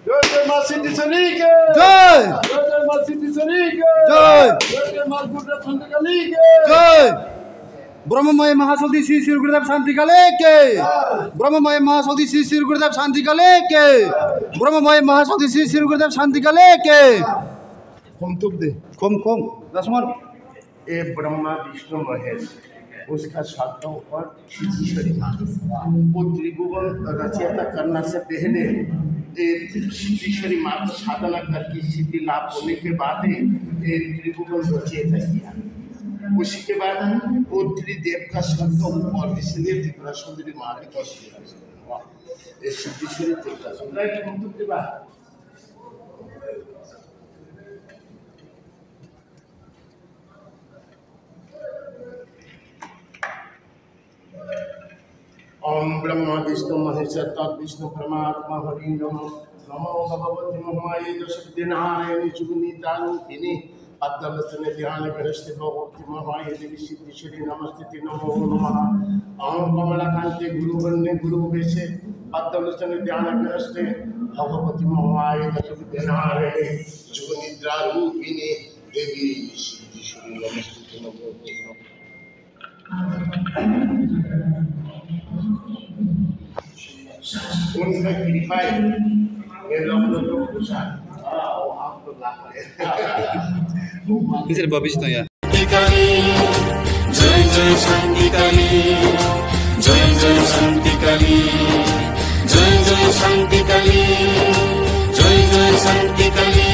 जय मां सिद्धि सरी के जय जय मां सिद्धि सरी के जय जय मां गुरुदेव शांतिकाली के जय ब्रह्ममय महाशक्ति श्री श्री गुरुदेव शांतिकाले के ब्रह्ममय महाशक्ति श्री श्री गुरुदेव शांतिकाले के ब्रह्ममय महाशक्ति श्री श्री गुरुदेव शांतिकाले के खुम तुक दे खुम लक्ष्मण ये ब्रह्मा विष्णु महेश उसका सातों और सिद्धेश्वरी माँ वो त्रिभुवन रचयिता करने से पहले सिद्धेश्वरी माँ को साधना करके सिद्धि लाभ होने के बाद ये त्रिभुवन रचयिता किया। उसी के बाद वो त्रिदेव का शब्द ऊपर इसलिए त्रिपुरा सुंदरी माँ की सिद्धेश्वरी त्रिपुरा सुंदरी ओम ब्रह्मा विष्णु महेश तद्विष्णु परमात्मा हरि नमो नमो भगवती महामाये दशविद्यानारायणी सुगुणितारूपिणी अद्दलसने ध्यान गृहस्थ भगवती महामाये देवी सिद्धेश्वरी नमस्ते नमो नमः ओम कमलाकांते गुरुवन्ने गुरुवेशे अद्दलसने ध्यान गृहस्थ भगवती महामाये दशविद्यानारायणी सुगुणितारूपिणी देवी सिद्धेश्वरी नमस्ते नमो नमः। उनका कृपा ये लोग खुशहाल आप तो लाख किसी भविष्य तो यार जय जय शांतिकाली जय जय शांतिकाली जय जय शांतिकाली जय जय शांतिकाली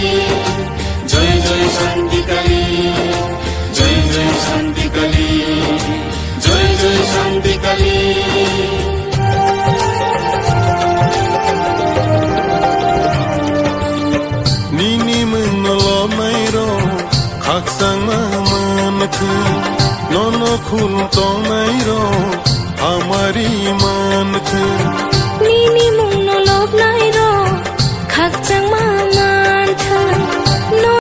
जय जय शांतिकाली जय जय शांतिकाली जय जय Shantikali Aksana manku nono khul to nairo hamari manku